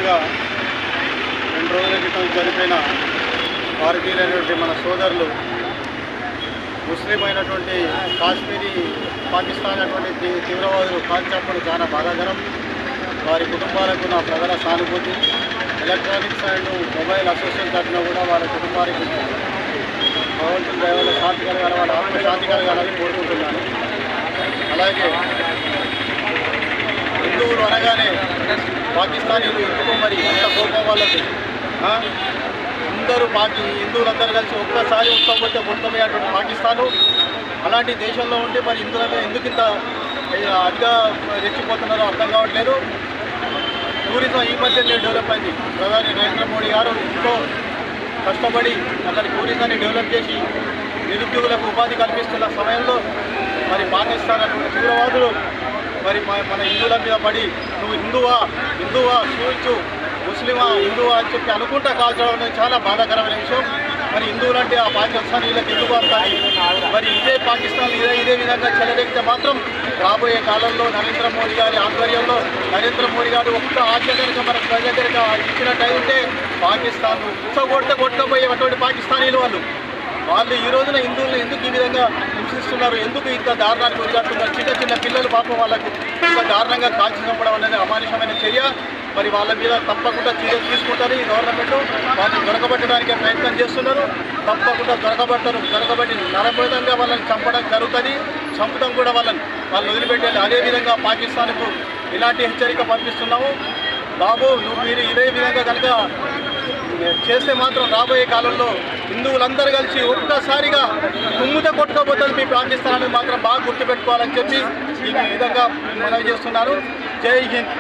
ముఖ్యంగా 2 రోజుల క్రితం చనిపోయిన భారతీయులైనటువంటి మన సోదరులు ముస్లిం అయినటువంటి కాశ్మీరీ పాకిస్తాన్ అటువంటి తీవ్రవాదులు కాల్చప్పుడు చాలా బాధాకరం. వారి కుటుంబాలకు నా ప్రజల సానుభూతి. ఎలక్ట్రానిక్స్ అండ్ మొబైల్ అసోసియేషన్ తరఫున కూడా వారి కుటుంబానికి భగవంతుని దయ వల్ల శాంతి కలగాలి, వాళ్ళ ఆత్మ శాంతి కలగాలని కోరుకుంటున్నాను. అలాగే హిందువులు అనగానే పాకిస్తానీలు ఎందుకో మరి ఎంత కోపం వాళ్ళకు. అందరూ హిందువులందరూ కలిసి ఒక్కసారి ఉత్తపోతే గుర్తమయ్యేటువంటి పాకిస్తాను అలాంటి దేశంలో ఉంటే మరి హిందువులందరూ ఎందుకు ఇంత అదిగా రెచ్చిపోతున్నారో అర్థం కావట్లేదు. టూరిజం ఈ మధ్యనే డెవలప్ అయింది. ప్రధాని నరేంద్ర మోడీ గారు ఎంతో కష్టపడి అక్కడ టూరిజాన్ని డెవలప్ చేసి నిరుద్యోగులకు ఉపాధి కల్పిస్తున్న సమయంలో మరి పాకిస్తాన్ అటువంటి తీవ్రవాదులు మరి మన హిందువుల మీద పడి నువ్వు హిందువా చూచు ముస్లిమా హిందువా అని చెప్పి అనుకుంటా కాల్చడం అనేది చాలా బాధాకరమైన విషయం. మరి హిందువులంటే ఆ పాకిస్తానీలకు ఎందుకు అంటారు? మరి ఇదే పాకిస్తాన్ ఇదే విధంగా చెలరెక్కితే మాత్రం రాబోయే కాలంలో నరేంద్ర మోడీ గారి ఆధ్వర్యంలో నరేంద్ర మోడీ గారు ఒక్క ఆజ్ఞ కనుక మన ప్రజల కనుక ఇచ్చినట్టయితే పాకిస్తాన్ కొట్టకపోయేటువంటి పాకిస్తానీలు వాళ్ళు ఈ రోజున హిందువులను ఎందుకు ఈ విధంగా హింసిస్తున్నారు, ఎందుకు ఇంత దారుణానికి వదిలేస్తున్నారు? చిన్న పిల్లలు పాపం వాళ్ళకు ఇంత దారుణంగా కాల్చి చంపడం అనేది అమానుషమైన చర్య. మరి వాళ్ళ మీద తప్పకుండా చర్యలు తీసుకుంటారు ఈ గవర్నమెంట్. వాళ్ళని దొరకబట్టడానికి ప్రయత్నం చేస్తున్నారు. తప్పకుండా దొరకబట్టి నరబోధంగా వాళ్ళని చంపడం జరుగుతుంది. చంపడం కూడా వాళ్ళు వదిలిపెట్టాలి. అదేవిధంగా పాకిస్తాన్కు ఇలాంటి హెచ్చరిక పంపిస్తున్నాము. బాబు మీరు ఇదే విధంగా కనుక చేస్తే మాత్రం రాబోయే కాలంలో హిందువులందరూ కలిసి ఒక్కసారిగా తుమ్ముత కొట్టుకోబోతుంది మీ పాకిస్తాన్ మాత్రం బాగా గుర్తుపెట్టుకోవాలని చెప్పి ఈ విధంగా మనవి చేస్తున్నారు. జై హింద్.